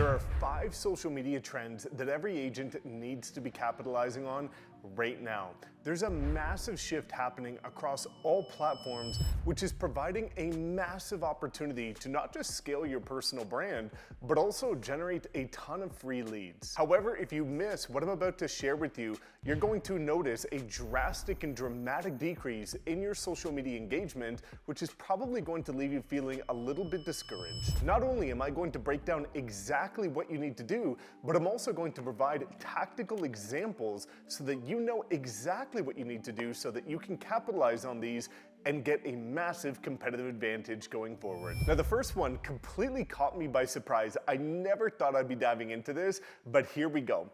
There are 5 social media trends that every agent needs to be capitalizing on right now. There's a massive shift happening across all platforms, which is providing a massive opportunity to not just scale your personal brand, but also generate a ton of free leads. However, if you miss what I'm about to share with you, you're going to notice a drastic and dramatic decrease in your social media engagement, which is probably going to leave you feeling a little bit discouraged. Not only am I going to break down exactly what you need to do, but I'm also going to provide tactical examples so that you know exactly what you need to do so that you can capitalize on these and get a massive competitive advantage going forward. Now, the first one completely caught me by surprise. I never thought I'd be diving into this, but here we go.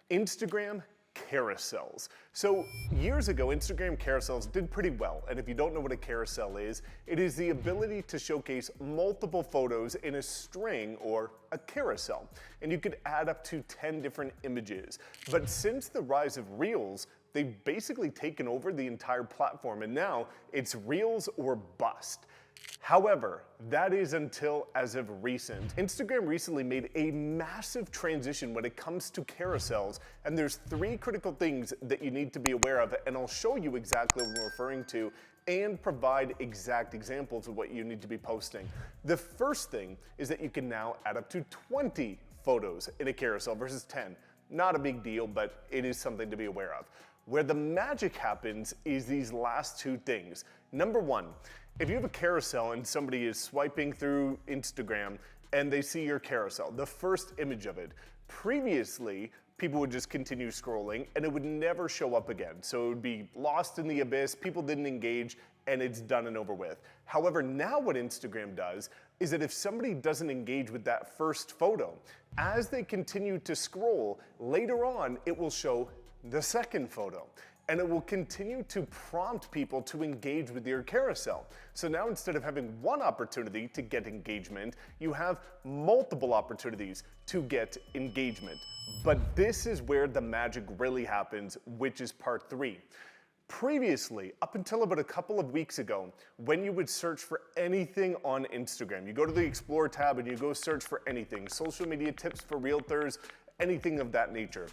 Instagram carousels. So years ago, Instagram carousels did pretty well. And if you don't know what a carousel is, it is the ability to showcase multiple photos in a string or a carousel. And you could add up to 10 different images. But since the rise of Reels, they've basically taken over the entire platform. And now it's Reels or bust. However, that is until as of recent. Instagram recently made a massive transition when it comes to carousels, and there's 3 critical things that you need to be aware of, and I'll show you exactly what I'm referring to and provide exact examples of what you need to be posting. The first thing is that you can now add up to 20 photos in a carousel versus 10. Not a big deal, but it is something to be aware of. Where the magic happens is these last 2 things. Number 1, if you have a carousel and somebody is swiping through Instagram and they see your carousel, the first image of it, previously people would just continue scrolling and it would never show up again. So it would be lost in the abyss, people didn't engage, and it's done and over with. However, now what Instagram does is that if somebody doesn't engage with that first photo, as they continue to scroll, later on it will show the second photo. And it will continue to prompt people to engage with your carousel. So now instead of having one opportunity to get engagement, you have multiple opportunities to get engagement. But this is where the magic really happens, which is part 3. Previously, up until about a couple of weeks ago, when you would search for anything on Instagram, you go to the Explore tab and you go search for anything, social media tips for realtors, anything of that nature.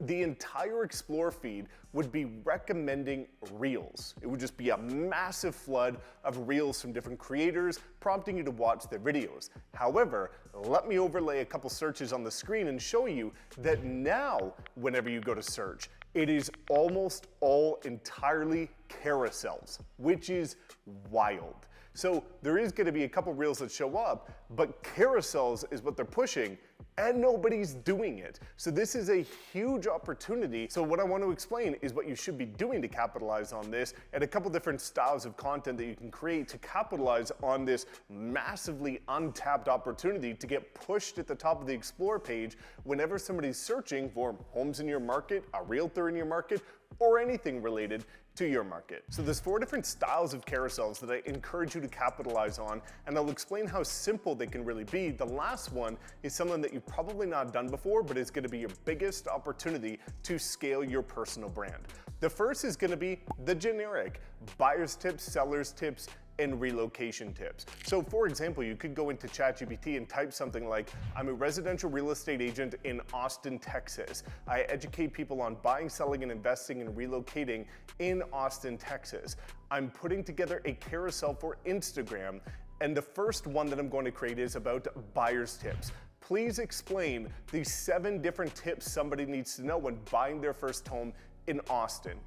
The entire Explore feed would be recommending Reels. It would just be a massive flood of Reels from different creators, prompting you to watch their videos. However, let me overlay a couple searches on the screen and show you that now, whenever you go to search, it is almost all entirely carousels, which is wild. So there is going to be a couple Reels that show up, but carousels is what they're pushing, and nobody's doing it. So this is a huge opportunity. So what I want to explain is what you should be doing to capitalize on this, and a couple different styles of content that you can create to capitalize on this massively untapped opportunity to get pushed at the top of the Explore page whenever somebody's searching for homes in your market, a realtor in your market, or anything related to your market. So there's 4 different styles of carousels that I encourage you to capitalize on, and I'll explain how simple they can really be. The last one is something that you've probably not done before, but is gonna be your biggest opportunity to scale your personal brand. The first is gonna be the generic buyer's tips, seller's tips, and relocation tips. So for example, you could go into ChatGPT and type something like, I'm a residential real estate agent in Austin, Texas. I educate people on buying, selling, and investing and relocating in Austin, Texas. I'm putting together a carousel for Instagram, and the first one that I'm going to create is about buyer's tips. Please explain the 7 different tips somebody needs to know when buying their first home in Austin.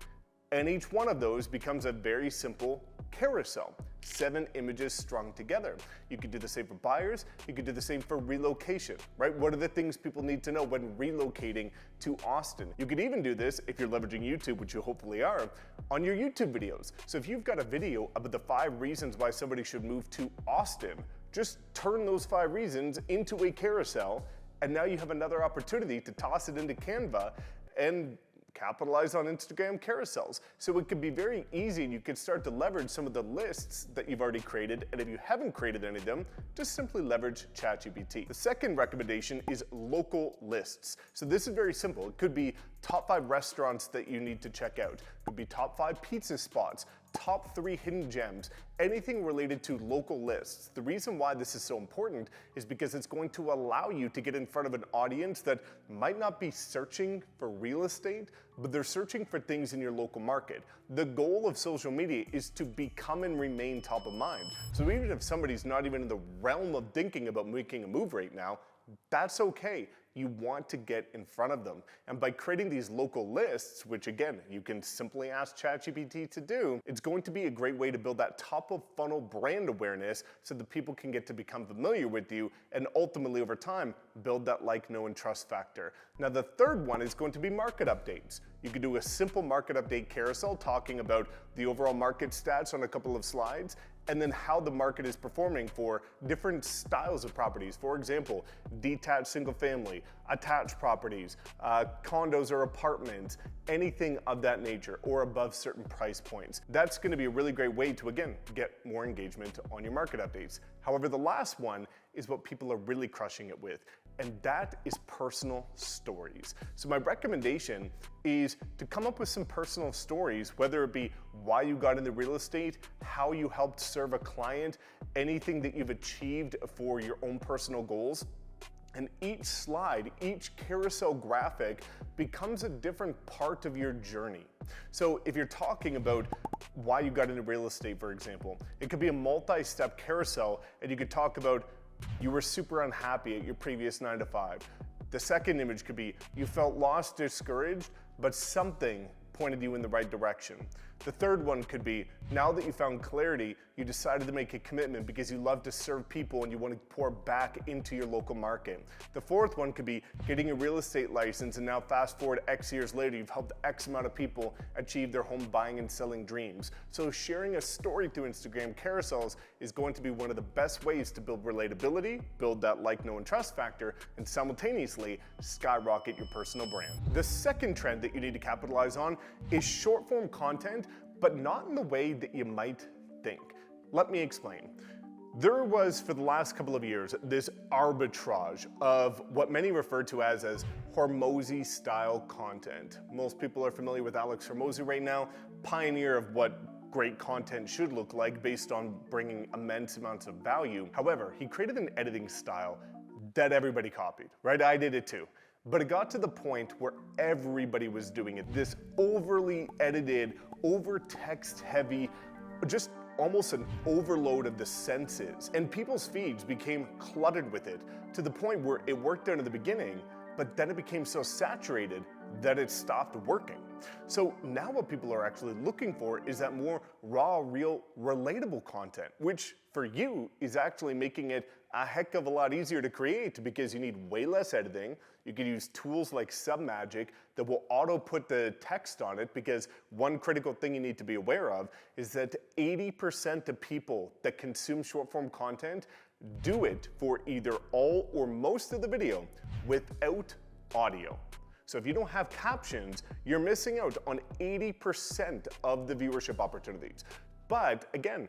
And each one of those becomes a very simple carousel. 7 images strung together. You could do the same for buyers, you could do the same for relocation, right? What are the things people need to know when relocating to Austin? You could even do this if you're leveraging YouTube, which you hopefully are, on your YouTube videos. So if you've got a video about the 5 reasons why somebody should move to Austin, just turn those 5 reasons into a carousel, and now you have another opportunity to toss it into Canva and capitalize on Instagram carousels. So it can be very easy, and you can start to leverage some of the lists that you've already created, and if you haven't created any of them, just simply leverage ChatGPT. The second recommendation is local lists. So this is very simple. It could be top 5 restaurants that you need to check out. It could be top 5 pizza spots, top 3 hidden gems, anything related to local lists. The reason why this is so important is because it's going to allow you to get in front of an audience that might not be searching for real estate, but they're searching for things in your local market. The goal of social media is to become and remain top of mind. So even if somebody's not even in the realm of thinking about making a move right now, that's okay. You want to get in front of them. And by creating these local lists, which again, you can simply ask ChatGPT to do, it's going to be a great way to build that top of funnel brand awareness so that people can get to become familiar with you and ultimately over time, build that like, know, and trust factor. Now the third one is going to be market updates. You could do a simple market update carousel talking about the overall market stats on a couple of slides, and then how the market is performing for different styles of properties. For example, detached single family, attached properties, condos or apartments, anything of that nature or above certain price points. That's gonna be a really great way to, again, get more engagement on your market updates. However, the last one is what people are really crushing it with, and that is personal stories. So my recommendation is to come up with some personal stories, whether it be why you got into real estate, how you helped serve a client, anything that you've achieved for your own personal goals. And each slide, each carousel graphic becomes a different part of your journey. So if you're talking about why you got into real estate, for example, it could be a multi-step carousel, and you could talk about you were super unhappy at your previous 9 to 5. The second image could be you felt lost, discouraged, but something pointed you in the right direction. The third one could be, now that you found clarity, you decided to make a commitment because you love to serve people and you want to pour back into your local market. The fourth one could be getting a real estate license, and now fast forward X years later, you've helped X amount of people achieve their home buying and selling dreams. So sharing a story through Instagram carousels is going to be one of the best ways to build relatability, build that like, know, and trust factor, and simultaneously skyrocket your personal brand. The second trend that you need to capitalize on is short form content, but not in the way that you might think. Let me explain. There was, for the last couple of years, this arbitrage of what many refer to as Hormozi style content. Most people are familiar with Alex Hormozi right now, pioneer of what great content should look like based on bringing immense amounts of value. However, he created an editing style that everybody copied, right? I did it too. But it got to the point where everybody was doing it. This overly edited, over text heavy, just almost an overload of the senses. And people's feeds became cluttered with it to the point where it worked out in the beginning, but then it became so saturated that it stopped working. So now what people are actually looking for is that more raw, real, relatable content, which for you is actually making it a heck of a lot easier to create because you need way less editing. You can use tools like Submagic that will auto put the text on it, because one critical thing you need to be aware of is that 80% of people that consume short form content do it for either all or most of the video without audio. So if you don't have captions, you're missing out on 80% of the viewership opportunities. But again,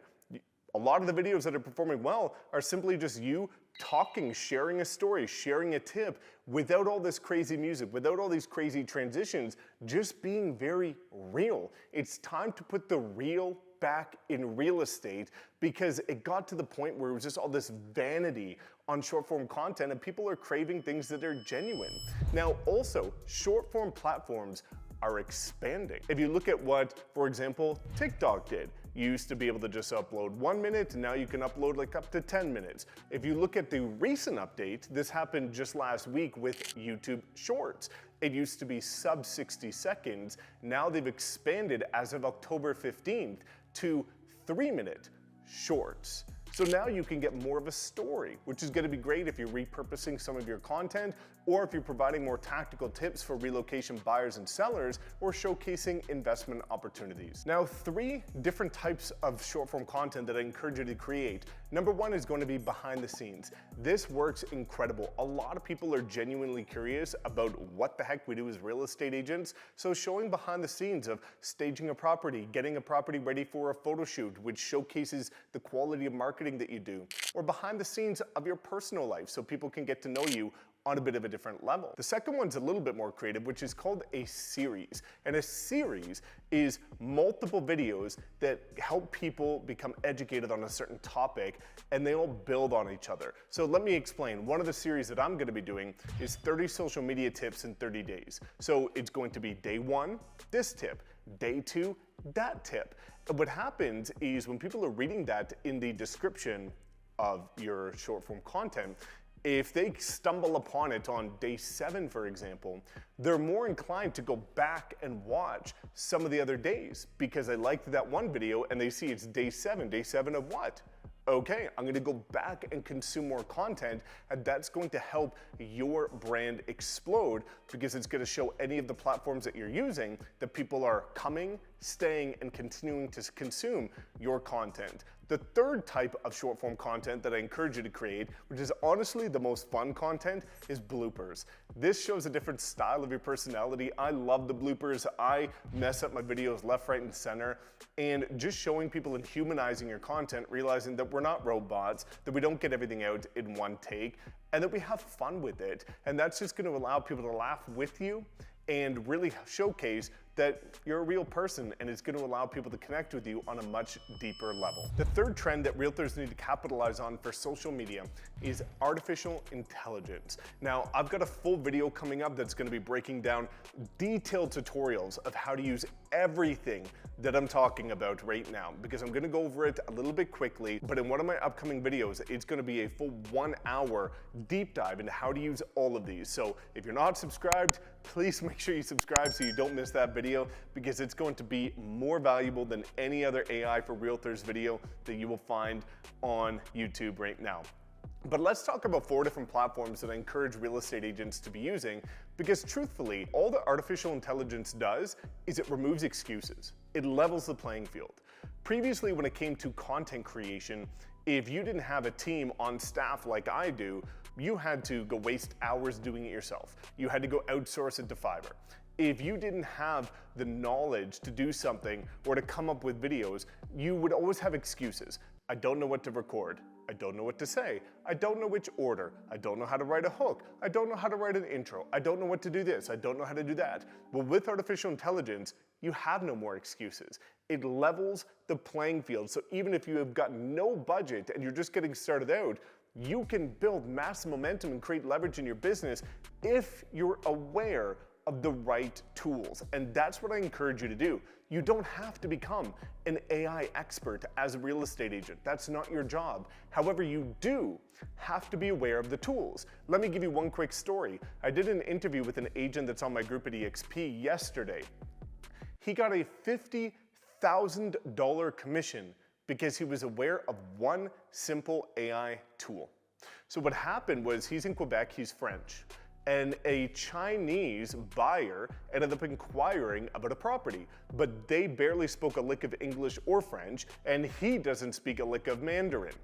a lot of the videos that are performing well are simply just you talking, sharing a story, sharing a tip without all this crazy music, without all these crazy transitions, just being very real. It's time to put the real back in real estate, because it got to the point where it was just all this vanity on short form content and people are craving things that are genuine. Now also, short form platforms are expanding. If you look at what, for example, TikTok did, you used to be able to just upload 1 minute, and now you can upload like up to 10 minutes. If you look at the recent update, this happened just last week with YouTube Shorts. It used to be sub 60 seconds. Now they've expanded as of October 15th to 3-minute shorts. So now you can get more of a story, which is going to be great if you're repurposing some of your content, or if you're providing more tactical tips for relocation buyers and sellers, or showcasing investment opportunities. Now, 3 different types of short form content that I encourage you to create. Number 1 is going to be behind the scenes. This works incredible. A lot of people are genuinely curious about what the heck we do as real estate agents. So showing behind the scenes of staging a property, getting a property ready for a photo shoot, which showcases the quality of marketing that you do, or behind the scenes of your personal life so people can get to know you on a bit of a different level. The second one's a little bit more creative, which is called a series. And a series is multiple videos that help people become educated on a certain topic, and they all build on each other. So let me explain. One of the series that I'm gonna be doing is 30 social media tips in 30 days. So it's going to be day 1, this tip, day 2, that tip. And what happens is when people are reading that in the description of your short form content, if they stumble upon it on day 7, for example, they're more inclined to go back and watch some of the other days because they liked that one video and they see it's day 7. Day 7 of what? Okay, I'm gonna go back and consume more content, and that's going to help your brand explode because it's gonna show any of the platforms that you're using that people are coming, staying, and continuing to consume your content. The third type of short form content that I encourage you to create, which is honestly the most fun content, is bloopers. This shows a different style of your personality. I love the bloopers. I mess up my videos left, right, and center. And just showing people and humanizing your content, realizing that we're not robots, that we don't get everything out in one take, and that we have fun with it. And that's just going to allow people to laugh with you and really showcase that you're a real person, and it's going to allow people to connect with you on a much deeper level. The third trend that realtors need to capitalize on for social media is artificial intelligence. Now, I've got a full video coming up that's going to be breaking down detailed tutorials of how to use everything that I'm talking about right now, because I'm going to go over it a little bit quickly, but in one of my upcoming videos, it's going to be a full 1-hour deep dive into how to use all of these. So if you're not subscribed, please make sure you subscribe so you don't miss that video, because it's going to be more valuable than any other AI for Realtors video that you will find on YouTube right now. But let's talk about 4 different platforms that I encourage real estate agents to be using, because truthfully, all that artificial intelligence does is it removes excuses. It levels the playing field. Previously, when it came to content creation, if you didn't have a team on staff like I do, you had to go waste hours doing it yourself. You had to go outsource it to Fiverr. If you didn't have the knowledge to do something or to come up with videos, you would always have excuses. I don't know what to record. I don't know what to say. I don't know which order. I don't know how to write a hook. I don't know how to write an intro. I don't know what to do this. I don't know how to do that. Well, with artificial intelligence, you have no more excuses. It levels the playing field. So even if you have got no budget and you're just getting started out, you can build massive momentum and create leverage in your business if you're aware of the right tools. And that's what I encourage you to do. You don't have to become an AI expert as a real estate agent. That's not your job. However, you do have to be aware of the tools. Let me give you one quick story. I did an interview with an agent that's on my group at EXP yesterday. He got a $50,000 commission because he was aware of one simple AI tool. So what happened was, he's in Quebec, he's French, and a Chinese buyer ended up inquiring about a property, but they barely spoke a lick of English or French, and he doesn't speak a lick of Mandarin.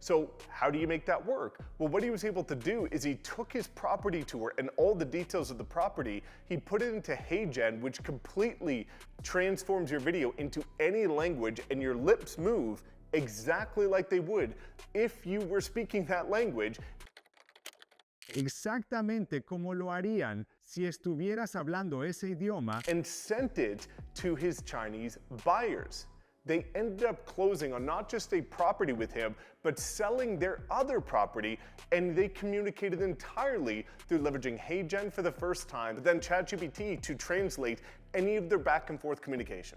So how do you make that work? Well, what he was able to do is he took his property tour and all the details of the property, he put it into HeyGen, which completely transforms your video into any language, and your lips move exactly like they would if you were speaking that language. Exactamente como lo harían si estuvieras hablando ese idioma. And sent it to his Chinese buyers. They ended up closing on not just a property with him, but selling their other property, and they communicated entirely through leveraging HeyGen for the first time, but then ChatGPT to translate any of their back and forth communication.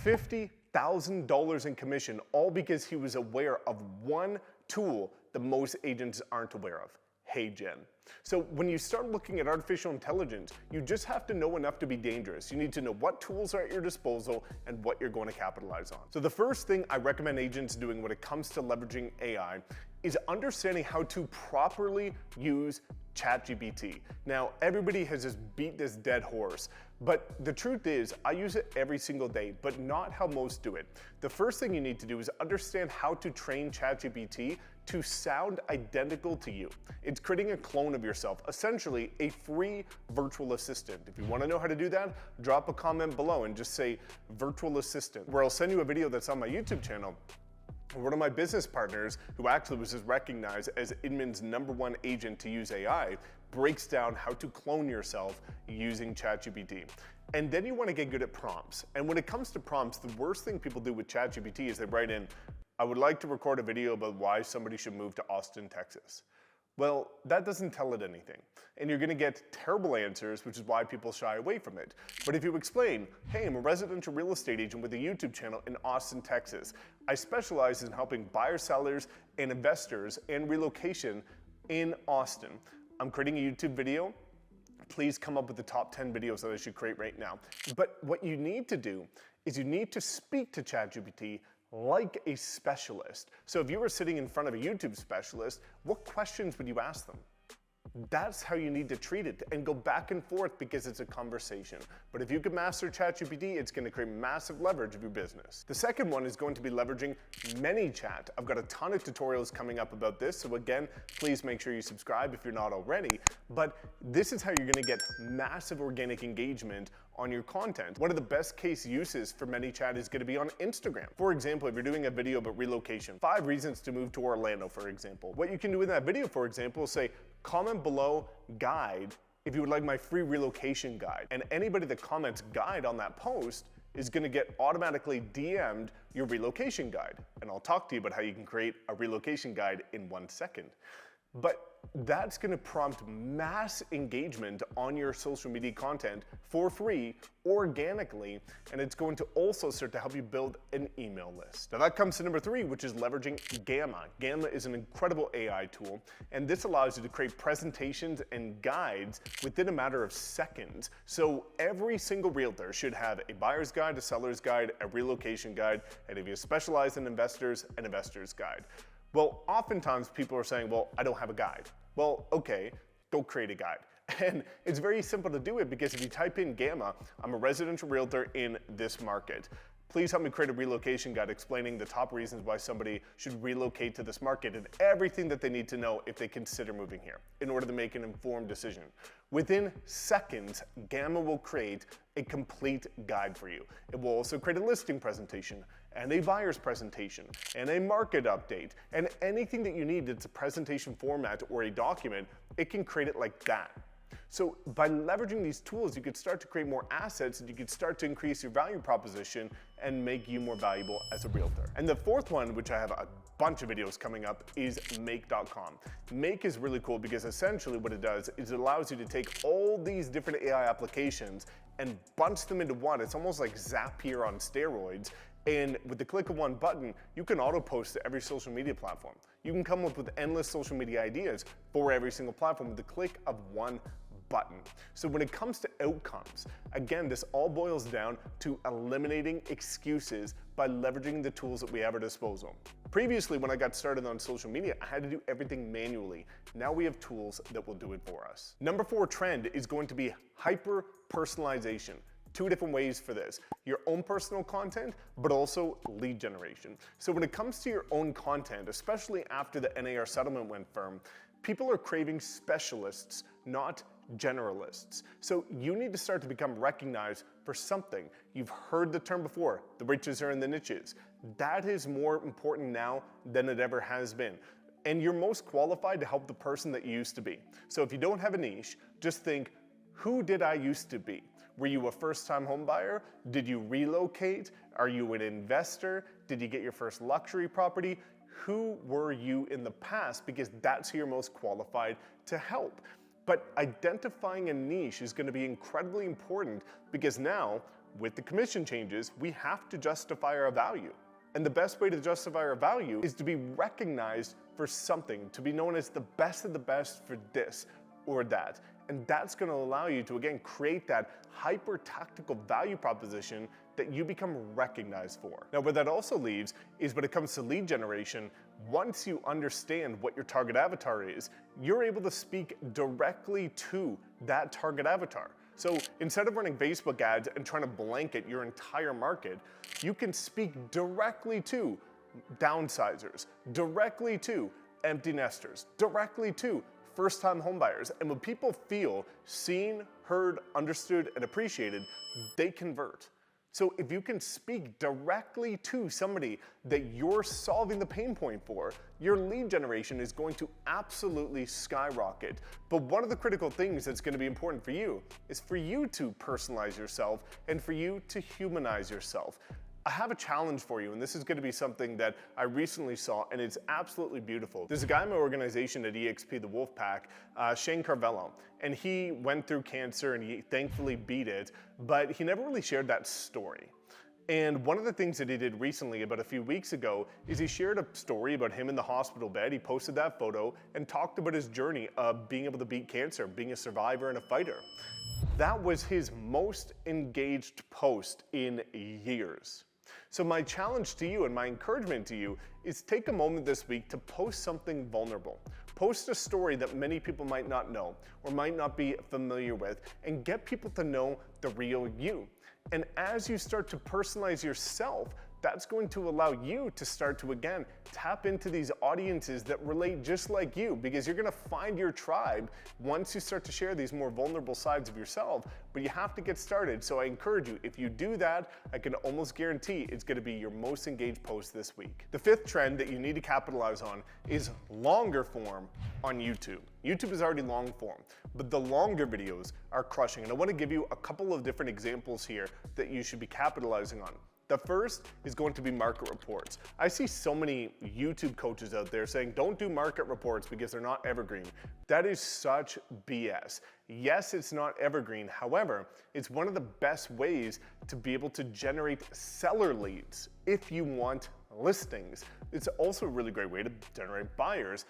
$50,000 in commission, all because he was aware of one tool that most agents aren't aware of. HeyGen. So when you start looking at artificial intelligence, you just have to know enough to be dangerous. You need to know what tools are at your disposal and what you're going to capitalize on. So the first thing I recommend agents doing when it comes to leveraging AI is understanding how to properly use ChatGPT. Now, everybody has just beat this dead horse, but the truth is, I use it every single day, but not how most do it. The first thing you need to do is understand how to train ChatGPT to sound identical to you. It's creating a clone of yourself, essentially a free virtual assistant. If you want to know how to do that, drop a comment below and just say virtual assistant, where I'll send you a video that's on my YouTube channel One of my business partners, who actually was just recognized as Inman's #1 agent to use AI, breaks down how to clone yourself using ChatGPT. And then you want to get good at prompts. And when it comes to prompts, the worst thing people do with ChatGPT is they write in, "I would like to record a video about why somebody should move to Austin, Texas." Well, that doesn't tell it anything. And you're gonna get terrible answers, which is why people shy away from it. But if you explain, "Hey, I'm a residential real estate agent with a YouTube channel in Austin, Texas. I specialize in helping buyers, sellers, and investors and relocation in Austin. I'm creating a YouTube video. Please come up with the top 10 videos that I should create right now." But what you need to do is you need to speak to ChatGPT like a specialist. So if you were sitting in front of a YouTube specialist, what questions would you ask them? That's how you need to treat it, and go back and forth because it's a conversation. But if you can master ChatGPT, it's going to create massive leverage of your business. The second one is going to be leveraging ManyChat. I've got a ton of tutorials coming up about this, so again, please make sure you subscribe if you're not already. But this is how you're going to get massive organic engagement on your content. One of the best case uses for ManyChat is going to be on Instagram. For example, if you're doing a video about relocation, 5 reasons to move to Orlando, for example. What you can do in that video, for example, is say, "Comment below guide if you would like my free relocation guide." And anybody that comments guide on that post is going to get automatically DM'd your relocation guide. And I'll talk to you about how you can create a relocation guide in 1 second. But that's going to prompt mass engagement on your social media content for free, organically, and it's going to also start to help you build an email list. Now that comes to number 3, which is leveraging Gamma. Gamma is an incredible AI tool, and this allows you to create presentations and guides within a matter of seconds. So every single realtor should have a buyer's guide, a seller's guide, a relocation guide, and if you specialize in investors, an investor's guide. Well, oftentimes people are saying, "Well, I don't have a guide." Well, okay, go create a guide. And it's very simple to do it because if you type in Gamma, "I'm a residential realtor in this market. Please help me create a relocation guide explaining the top reasons why somebody should relocate to this market and everything that they need to know if they consider moving here in order to make an informed decision." Within seconds, Gamma will create a complete guide for you. It will also create a listing presentation and a buyer's presentation and a market update, and anything that you need that's a presentation format or a document, it can create it like that. So by leveraging these tools, you could start to create more assets and you could start to increase your value proposition and make you more valuable as a realtor. And the fourth one, which I have a bunch of videos coming up, is Make.com. Make is really cool because essentially what it does is it allows you to take all these different AI applications and bunch them into one. It's almost like Zapier on steroids. And with the click of one button, you can auto-post to every social media platform. You can come up with endless social media ideas for every single platform with the click of one button. So when it comes to outcomes, again, this all boils down to eliminating excuses by leveraging the tools that we have at our disposal. Previously, when I got started on social media, I had to do everything manually. Now we have tools that will do it for us. Number 4 trend is going to be hyper-personalization. 2 different ways for this: your own personal content, but also lead generation. So when it comes to your own content, especially after the NAR settlement went firm, people are craving specialists, not generalists. So you need to start to become recognized for something. You've heard the term before, the riches are in the niches. That is more important now than it ever has been. And you're most qualified to help the person that you used to be. So if you don't have a niche, just think, who did I used to be? Were you a first-time home buyer? Did you relocate? Are you an investor? Did you get your first luxury property? Who were you in the past? Because that's who you're most qualified to help. But identifying a niche is going to be incredibly important because now, with the commission changes, we have to justify our value. And the best way to justify our value is to be recognized for something, to be known as the best of the best for this or that. And that's going to allow you to, again, create that hyper-tactical value proposition that you become recognized for. Now, where that also leaves is when it comes to lead generation, once you understand what your target avatar is, you're able to speak directly to that target avatar. So instead of running Facebook ads and trying to blanket your entire market, you can speak directly to downsizers, directly to empty nesters, directly to first-time homebuyers. And when people feel seen, heard, understood, and appreciated, they convert. So if you can speak directly to somebody that you're solving the pain point for, your lead generation is going to absolutely skyrocket. But one of the critical things that's going to be important for you is for you to personalize yourself and for you to humanize yourself. I have a challenge for you, and this is going to be something that I recently saw, and it's absolutely beautiful. There's a guy in my organization at EXP, the Wolfpack, Shane Carvello, and he went through cancer and he thankfully beat it, but he never really shared that story. And one of the things that he did recently, about a few weeks ago, is he shared a story about him in the hospital bed. He posted that photo and talked about his journey of being able to beat cancer, being a survivor and a fighter. That was his most engaged post in years. So my challenge to you and my encouragement to you is take a moment this week to post something vulnerable. Post a story that many people might not know or might not be familiar with, and get people to know the real you. And as you start to personalize yourself, that's going to allow you to start to, again, tap into these audiences that relate just like you, because you're gonna find your tribe once you start to share these more vulnerable sides of yourself, but you have to get started. So I encourage you, if you do that, I can almost guarantee it's gonna be your most engaged post this week. The fifth trend that you need to capitalize on is longer form on YouTube. YouTube is already long form, but the longer videos are crushing. And I wanna give you a couple of different examples here that you should be capitalizing on. The first is going to be market reports. I see so many YouTube coaches out there saying, don't do market reports because they're not evergreen. That is such BS. Yes, it's not evergreen. However, it's one of the best ways to be able to generate seller leads if you want listings. It's also a really great way to generate buyers.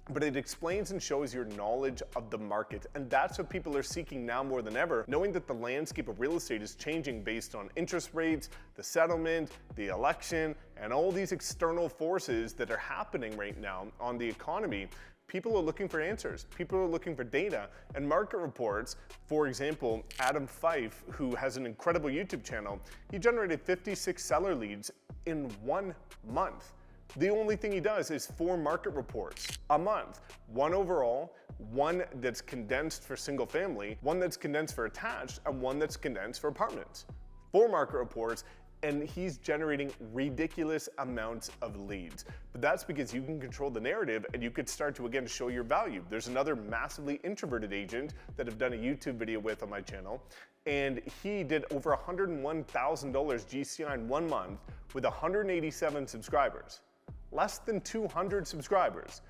But it explains and shows your knowledge of the market. And that's what people are seeking now more than ever, knowing that the landscape of real estate is changing based on interest rates, the settlement, the election, and all these external forces that are happening right now on the economy. People are looking for answers. People are looking for data and market reports. For example, Adam Fife, who has an incredible YouTube channel, he generated 56 seller leads in 1 month. The only thing he does is 4 market reports a month. 1 overall, 1 that's condensed for single family, 1 that's condensed for attached, and 1 that's condensed for apartments. 4 market reports, and he's generating ridiculous amounts of leads. But that's because you can control the narrative and you could start to, again, show your value. There's another massively introverted agent that I've done a YouTube video with on my channel, and he did over $101,000 GCI in 1 month with 187 subscribers. Less than 200 subscribers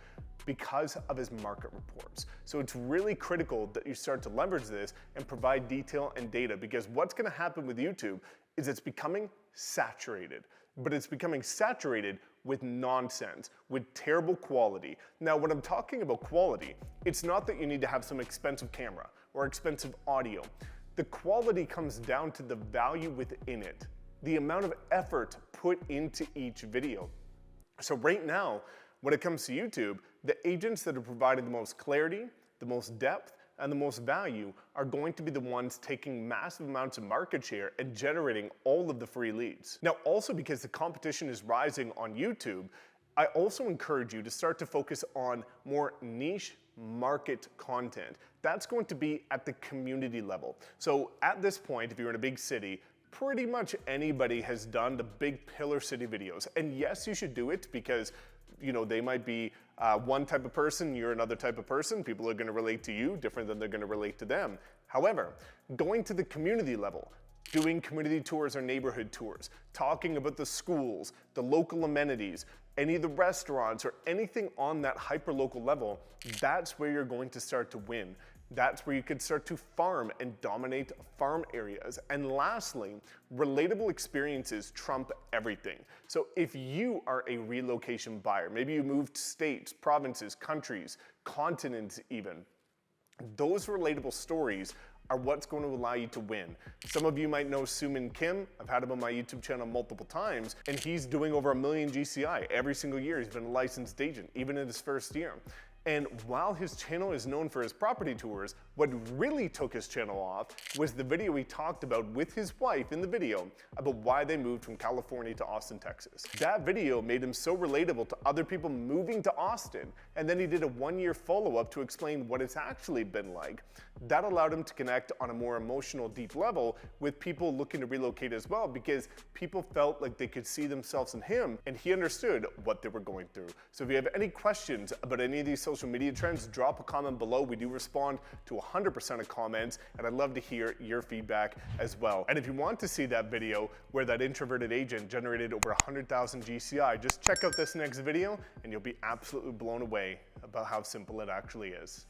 because of his market reports. So it's really critical that you start to leverage this and provide detail and data, because what's gonna happen with YouTube is it's becoming saturated, but it's becoming saturated with nonsense, with terrible quality. Now, when I'm talking about quality, it's not that you need to have some expensive camera or expensive audio. The quality comes down to the value within it, the amount of effort put into each video. So right now, when it comes to YouTube, the agents that are providing the most clarity, the most depth, and the most value are going to be the ones taking massive amounts of market share and generating all of the free leads. Now, also because the competition is rising on YouTube, I also encourage you to start to focus on more niche market content. That's going to be at the community level. So at this point, if you're in a big city, pretty much anybody has done the big pillar city videos. And yes, you should do it because, you know, they might be one type of person, you're another type of person. People are gonna relate to you different than they're gonna relate to them. However, going to the community level, doing community tours or neighborhood tours, talking about the schools, the local amenities, any of the restaurants, or anything on that hyper-local level, that's where you're going to start to win. That's where you could start to farm and dominate farm areas. And lastly, relatable experiences trump everything. So if you are a relocation buyer, maybe you moved states, provinces, countries, continents even, those relatable stories are what's going to allow you to win. Some of you might know Sumin Kim. I've had him on my YouTube channel multiple times, and he's doing over $1 million GCI every single year. He's been a licensed agent, even in his first year. And while his channel is known for his property tours, what really took his channel off was the video he talked about with his wife in the video about why they moved from California to Austin, Texas. That video made him so relatable to other people moving to Austin, and then he did a 1-year follow-up to explain what it's actually been like. That allowed him to connect on a more emotional, deep level with people looking to relocate as well, because people felt like they could see themselves in him, and he understood what they were going through. So if you have any questions about any of these social media trends, drop a comment below. We do respond to 100% of comments, and I'd love to hear your feedback as well. And if you want to see that video where that introverted agent generated over 100,000 GCI, just check out this next video and you'll be absolutely blown away about how simple it actually is.